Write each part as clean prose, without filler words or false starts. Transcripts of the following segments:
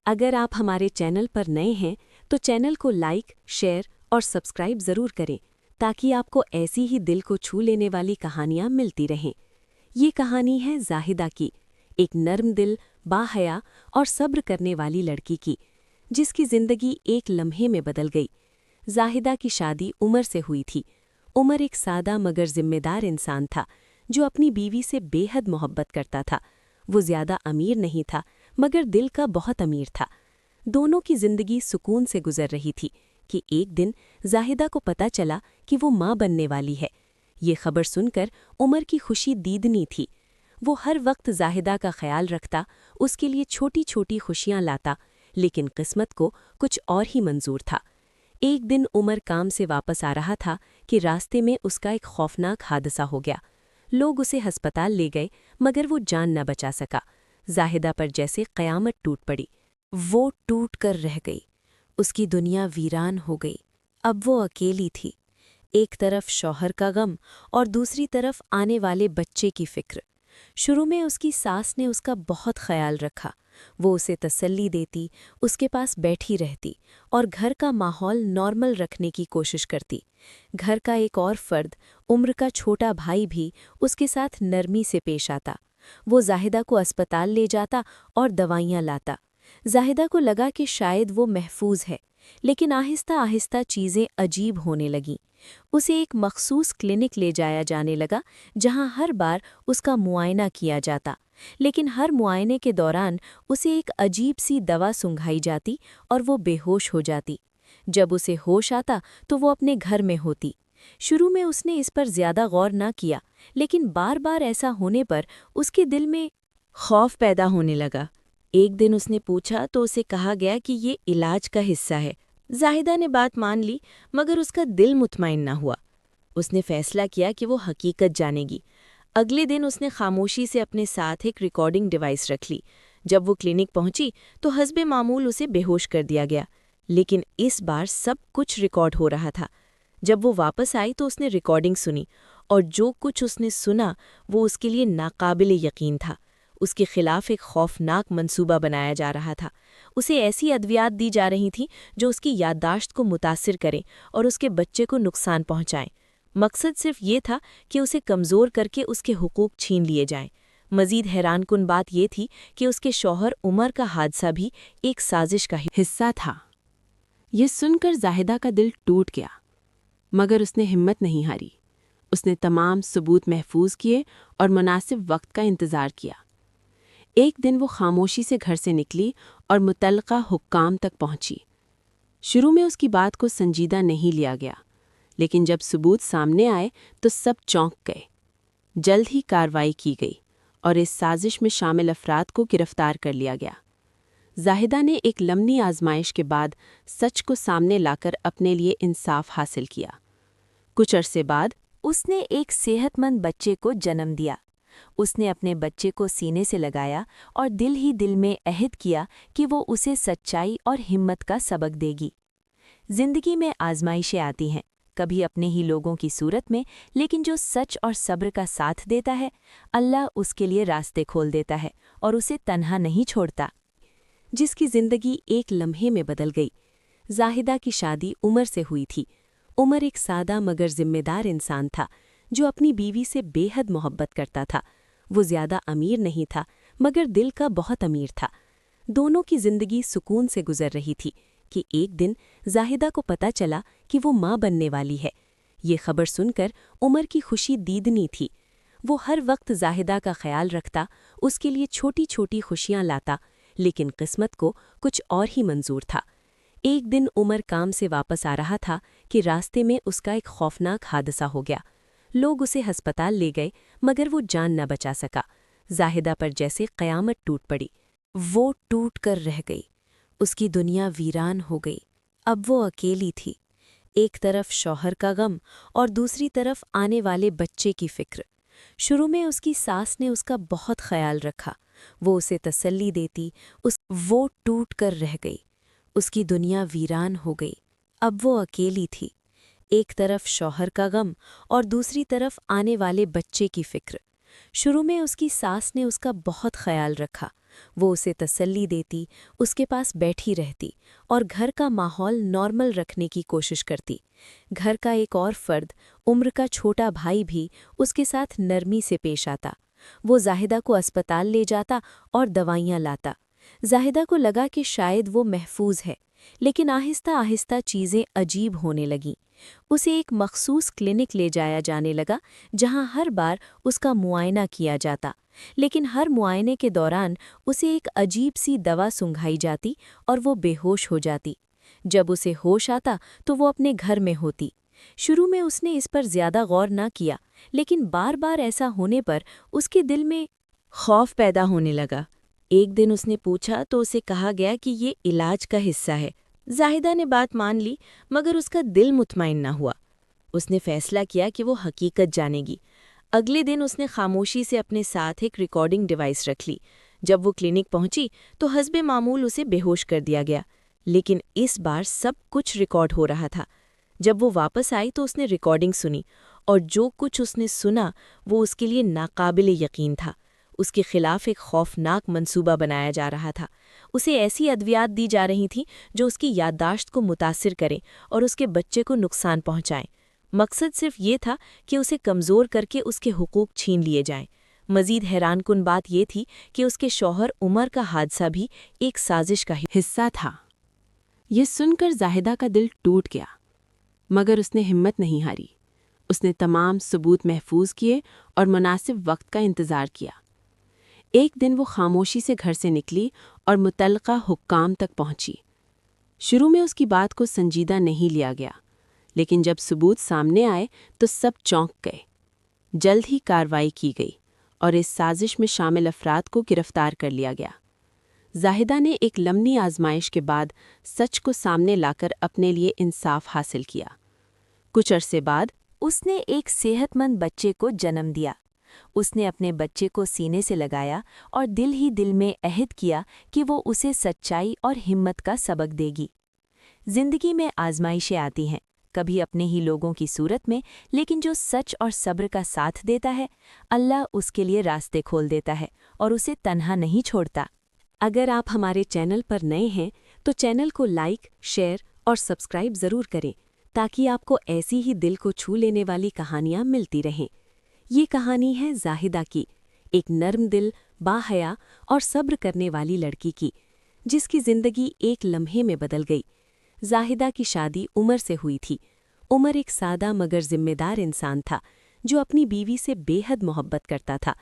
اگر آپ ہمارے چینل پر نئے ہیں تو چینل کو لائک، شیئر اور سبسکرائب ضرور کریں تاکہ آپ کو ایسی ہی دل کو چھو لینے والی کہانیاں ملتی رہیں۔ یہ کہانی ہے زاہدہ کی، ایک نرم دل، باحیا اور صبر کرنے والی لڑکی کی، جس کی زندگی ایک لمحے میں بدل گئی۔ زاہدہ کی شادی عمر سے ہوئی تھی۔ عمر ایک سادہ مگر ذمہ دار انسان تھا جو اپنی بیوی سے بے حد محبت کرتا تھا۔ وہ زیادہ امیر نہیں تھا مگر دل کا بہت امیر تھا۔ دونوں کی زندگی سکون سے گزر رہی تھی کہ ایک دن زاہدہ کو پتہ چلا کہ وہ ماں بننے والی ہے۔ یہ خبر سن کر عمر کی خوشی دیدنی تھی۔ وہ ہر وقت زاہدہ کا خیال رکھتا، اس کے لیے چھوٹی چھوٹی خوشیاں لاتا، لیکن قسمت کو کچھ اور ہی منظور تھا۔ ایک دن عمر کام سے واپس آ رہا تھا کہ راستے میں اس کا ایک خوفناک حادثہ ہو گیا۔ لوگ اسے ہسپتال لے گئے مگر وہ جان نہ بچا سکا۔ زاہدہ پر جیسے قیامت ٹوٹ پڑی۔ وہ ٹوٹ کر رہ گئی۔ اس کی دنیا ویران ہو گئی۔ اب وہ اکیلی تھی۔ ایک طرف شوہر کا غم اور دوسری طرف آنے والے بچے کی فکر۔ شروع میں اس کی ساس نے اس کا بہت خیال رکھا۔ وہ اسے تسلی دیتی، اس کے پاس بیٹھی رہتی اور گھر کا ماحول نارمل رکھنے کی کوشش کرتی۔ گھر کا ایک اور فرد، عمر کا چھوٹا بھائی بھی اس کے ساتھ نرمی سے پیش آتا۔ وہ زاہدہ کو اسپتال لے جاتا اور دوائیاں لاتا۔ زاہدہ کو لگا کہ شاید وہ محفوظ ہے، لیکن آہستہ آہستہ چیزیں عجیب ہونے لگیں۔ اسے ایک مخصوص کلینک لے جایا جانے لگا جہاں ہر بار اس کا معائنہ کیا جاتا، لیکن ہر معائنے کے دوران اسے ایک عجیب سی دوا سنگھائی جاتی اور وہ بے ہوش ہو جاتی۔ جب اسے ہوش آتا تو وہ اپنے گھر میں ہوتی۔ شروع میں اس نے اس پر زیادہ غور نہ کیا، لیکن بار بار ایسا ہونے پر اس کے دل میں خوف پیدا ہونے لگا۔ ایک دن اس نے پوچھا تو اسے کہا گیا کہ یہ علاج کا حصہ ہے۔ زاہدہ نے بات مان لی مگر اس کا دل مطمئن نہ ہوا۔ اس نے فیصلہ کیا کہ وہ حقیقت جانے گی۔ اگلے دن اس نے خاموشی سے اپنے ساتھ ایک ریکارڈنگ ڈیوائس رکھ لی۔ جب وہ کلینک پہنچی تو حسب معمول اسے بے ہوش کر دیا گیا، لیکن اس بار سب کچھ ریکارڈ ہو رہا تھا۔ جب وہ واپس آئی تو اس نے ریکارڈنگ سنی اور جو کچھ اس نے سنا وہ اس کے لیے ناقابل یقین تھا۔ اس کے خلاف ایک خوفناک منصوبہ بنایا جا رہا تھا۔ اسے ایسی ادویات دی جا رہی تھیں جو اس کی یادداشت کو متاثر کریں اور اس کے بچے کو نقصان پہنچائیں۔ مقصد صرف یہ تھا کہ اسے کمزور کر کے اس کے حقوق چھین لیے جائیں۔ مزید حیران کن بات یہ تھی کہ اس کے شوہر عمر کا حادثہ بھی ایک سازش کا حصہ تھا۔ یہ سن کر زاہدہ کا دل ٹوٹ گیا، مگر اس نے ہمت نہیں ہاری۔ اس نے تمام ثبوت محفوظ کیے اور مناسب وقت کا انتظار کیا۔ ایک دن وہ خاموشی سے گھر سے نکلی اور متعلقہ حکام تک پہنچی۔ شروع میں اس کی بات کو سنجیدہ نہیں لیا گیا، لیکن جب ثبوت سامنے آئے تو سب چونک گئے۔ جلد ہی کارروائی کی گئی اور اس سازش میں شامل افراد کو گرفتار کر لیا گیا۔ زاہدہ نے ایک لمبی آزمائش کے بعد سچ کو سامنے لا کر اپنے لیے انصاف حاصل کیا۔ کچھ عرصے بعد اس نے ایک صحت مند بچے کو جنم دیا۔ اس نے اپنے بچے کو سینے سے لگایا اور دل ہی دل میں عہد کیا کہ وہ اسے سچائی اور ہمت کا سبق دے گی۔ زندگی میں آزمائشیں آتی ہیں، کبھی اپنے ہی لوگوں کی صورت میں، لیکن جو سچ اور صبر کا ساتھ دیتا ہے، اللہ اس کے لیے راستے کھول دیتا ہے اور اسے تنہا نہیں چھوڑتا۔ جس کی زندگی ایک لمحے میں بدل گئی۔ زاہدہ کی شادی عمر سے ہوئی تھی۔ عمر ایک سادہ مگر ذمہ دار انسان تھا جو اپنی بیوی سے بے حد محبت کرتا تھا۔ وہ زیادہ امیر نہیں تھا مگر دل کا بہت امیر تھا۔ دونوں کی زندگی سکون سے گزر رہی تھی کہ ایک دن زاہدہ کو پتہ چلا کہ وہ ماں بننے والی ہے۔ یہ خبر سن کر عمر کی خوشی دیدنی تھی۔ وہ ہر وقت زاہدہ کا خیال رکھتا، اس کے لیے چھوٹی چھوٹی خوشیاں لاتا، لیکن قسمت کو کچھ اور ہی منظور تھا۔ ایک دن عمر کام سے واپس آ رہا تھا کہ راستے میں اس کا ایک خوفناک حادثہ ہو گیا۔ لوگ اسے ہسپتال لے گئے مگر وہ جان نہ بچا سکا۔ زاہدہ پر جیسے قیامت ٹوٹ پڑی۔ وہ ٹوٹ کر رہ گئی۔ اس کی دنیا ویران ہو گئی۔ اب وہ اکیلی تھی۔ ایک طرف شوہر کا غم اور دوسری طرف آنے والے بچے کی فکر۔ شروع میں اس کی ساس نے اس کا بہت خیال رکھا۔ وہ اسے تسلی دیتی، وہ ٹوٹ کر رہ گئی۔ اس کی دنیا ویران ہو گئی۔ اب وہ اکیلی تھی۔ ایک طرف شوہر کا غم اور دوسری طرف آنے والے بچے کی فکر۔ شروع میں اس کی ساس نے اس کا بہت خیال رکھا۔ وہ اسے تسلی دیتی، اس کے پاس بیٹھی رہتی اور گھر کا ماحول نارمل رکھنے کی کوشش کرتی۔ گھر کا ایک اور فرد، عمر کا چھوٹا بھائی بھی اس کے ساتھ نرمی سے پیش آتا۔ وہ زاہدہ کو اسپتال لے جاتا اور دوائیاں لاتا۔ زاہدہ کو لگا کہ شاید وہ محفوظ ہے، لیکن آہستہ آہستہ چیزیں عجیب ہونے لگیں۔ اسے ایک مخصوص کلینک لے جایا جانے لگا جہاں ہر بار اس کا معائنہ کیا جاتا، لیکن ہر معائنے کے دوران اسے ایک عجیب سی دوا سنگھائی جاتی اور وہ بے ہوش ہو جاتی۔ جب اسے ہوش آتا تو وہ اپنے گھر میں ہوتی۔ شروع میں اس نے اس پر زیادہ غور نہ کیا، لیکن بار بار ایسا ہونے پر اس کے دل میں خوف پیدا ہونے لگا۔ ایک دن اس نے پوچھا تو اسے کہا گیا کہ یہ علاج کا حصہ ہے۔ زاہدہ نے بات مان لی، مگر اس کا دل مطمئن نہ ہوا۔ اس نے فیصلہ کیا کہ وہ حقیقت جانے گی۔ اگلے دن اس نے خاموشی سے اپنے ساتھ ایک ریکارڈنگ ڈیوائس رکھ لی۔ جب وہ کلینک پہنچی تو حسب معمول اسے بے ہوش کر دیا گیا، لیکن اس بار سب کچھ ریکارڈ ہو رہا تھا۔ جب وہ واپس آئی تو اس نے ریکارڈنگ سنی، اور جو کچھ اس نے سنا وہ اس کے لیے ناقابل یقین تھا۔ اس کے خلاف ایک خوفناک منصوبہ بنایا جا رہا تھا۔ اسے ایسی ادویات دی جا رہی تھیں جو اس کی یادداشت کو متاثر کریں اور اس کے بچے کو نقصان پہنچائیں۔ مقصد صرف یہ تھا کہ اسے کمزور کر کے اس کے حقوق چھین لیے جائیں۔ مزید حیران کن بات یہ تھی کہ اس کے شوہر عمر کا حادثہ بھی ایک سازش کا حصہ تھا۔ یہ سن کر زاہدہ کا دل ٹوٹ گیا، مگر اس نے ہمت نہیں ہاری۔ اس نے تمام ثبوت محفوظ کیے اور مناسب وقت کا انتظار کیا۔ ایک دن وہ خاموشی سے گھر سے نکلی اور متعلقہ حکام تک پہنچی۔ شروع میں اس کی بات کو سنجیدہ نہیں لیا گیا، لیکن جب ثبوت سامنے آئے تو سب چونک گئے۔ جلد ہی کارروائی کی گئی اور اس سازش میں شامل افراد کو گرفتار کر لیا گیا۔ زاہدہ نے ایک لمبی آزمائش کے بعد سچ کو سامنے لا کر اپنے لیے انصاف حاصل کیا۔ کچھ عرصے بعد اس نے ایک صحت مند بچے کو جنم دیا۔ اس نے اپنے بچے کو سینے سے لگایا اور دل ہی دل میں عہد کیا کہ وہ اسے سچائی اور ہمت کا سبق دے گی۔ زندگی میں آزمائشیں آتی ہیں، کبھی اپنے ہی لوگوں کی صورت میں، لیکن جو سچ اور صبر کا ساتھ دیتا ہے، اللہ اس کے لیے راستے کھول دیتا ہے اور اسے تنہا نہیں چھوڑتا۔ اگر آپ ہمارے چینل پر نئے ہیں تو چینل کو لائک، شیئر اور سبسکرائب ضرور کریں تاکہ آپ کو ایسی ہی دل کو چھو لینے والی کہانیاں ملتی رہیں۔ یہ کہانی ہے زاہدہ کی، ایک نرم دل، باحیا اور صبر کرنے والی لڑکی کی، جس کی زندگی ایک لمحے میں بدل گئی۔ زاہدہ کی شادی عمر سے ہوئی تھی۔ عمر ایک سادہ مگر ذمہ دار انسان تھا جو اپنی بیوی سے بے حد محبت کرتا تھا۔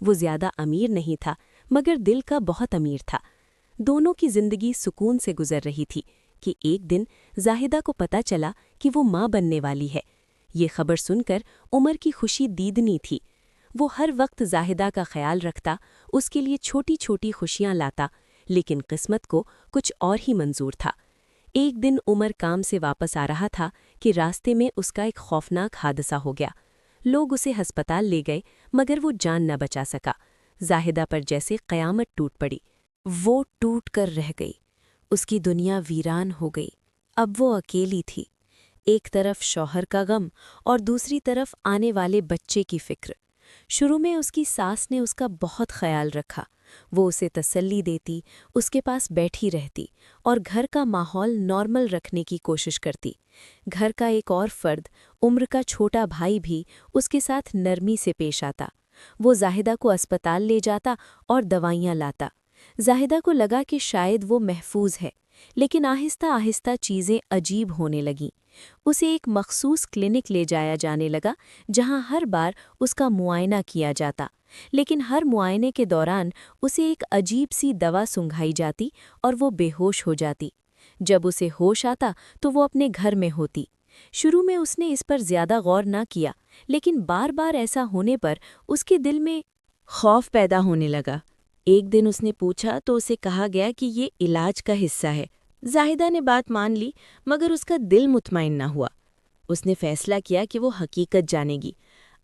وہ زیادہ امیر نہیں تھا مگر دل کا بہت امیر تھا۔ دونوں کی زندگی سکون سے گزر رہی تھی کہ ایک دن زاہدہ کو پتہ چلا کہ وہ ماں بننے والی ہے۔ یہ خبر سن کر عمر کی خوشی دیدنی تھی۔ وہ ہر وقت زاہدہ کا خیال رکھتا، اس کے لیے چھوٹی چھوٹی خوشیاں لاتا، لیکن قسمت کو کچھ اور ہی منظور تھا۔ ایک دن عمر کام سے واپس آ رہا تھا کہ راستے میں اس کا ایک خوفناک حادثہ ہو گیا۔ لوگ اسے ہسپتال لے گئے مگر وہ جان نہ بچا سکا۔ زاہدہ پر جیسے قیامت ٹوٹ پڑی۔ وہ ٹوٹ کر رہ گئی۔ اس کی دنیا ویران ہو گئی۔ اب وہ اکیلی تھی، ایک طرف شوہر کا غم اور دوسری طرف آنے والے بچے کی فکر۔ شروع میں اس کی ساس نے اس کا بہت خیال رکھا۔ وہ اسے تسلی دیتی، اس کے پاس بیٹھی رہتی اور گھر کا ماحول نارمل رکھنے کی کوشش کرتی۔ گھر کا ایک اور فرد، عمر کا چھوٹا بھائی بھی اس کے ساتھ نرمی سے پیش آتا۔ وہ زاہدہ کو اسپتال لے جاتا اور دوائیاں لاتا۔ زاہدہ کو لگا کہ شاید وہ محفوظ ہے، لیکن آہستہ آہستہ چیزیں عجیب ہونے لگیں۔ اسے ایک مخصوص کلینک لے جایا جانے لگا جہاں ہر بار اس کا معائنہ کیا جاتا، لیکن ہر معائنے کے دوران اسے ایک عجیب سی دوا سنگھائی جاتی اور وہ بے ہوش ہو جاتی۔ جب اسے ہوش آتا تو وہ اپنے گھر میں ہوتی۔ شروع میں اس نے اس پر زیادہ غور نہ کیا، لیکن بار بار ایسا ہونے پر اس کے دل میں خوف پیدا ہونے لگا۔ ایک دن اس نے پوچھا تو اسے کہا گیا کہ یہ علاج کا حصہ ہے۔ زاہدہ نے بات مان لی، مگر اس کا دل مطمئن نہ ہوا۔ اس نے فیصلہ کیا کہ وہ حقیقت جانے گی۔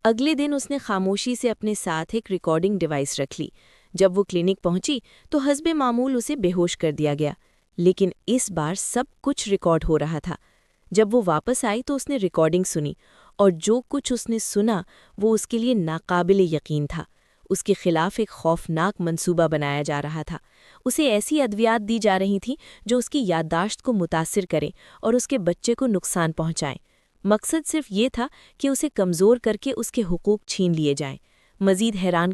اگلے دن اس نے خاموشی سے اپنے ساتھ ایک ریکارڈنگ ڈیوائس رکھ لی۔ جب وہ کلینک پہنچی تو حسب معمول اسے بے ہوش کر دیا گیا، لیکن اس بار سب کچھ ریکارڈ ہو رہا تھا۔ جب وہ واپس آئی تو اس نے ریکارڈنگ سنی، اور جو کچھ اس نے سنا وہ اس کے لیے ناقابل یقین تھا۔ اس کے خلاف ایک خوفناک منصوبہ بنایا جا رہا تھا۔ اسے ایسی ادویات دی جا رہی تھیں جو اس کی یادداشت کو متاثر کریں اور اس کے بچے کو نقصان پہنچائیں۔ مقصد صرف یہ تھا کہ اسے کمزور کر کے اس کے حقوق چھین لیے جائیں۔ مزید حیران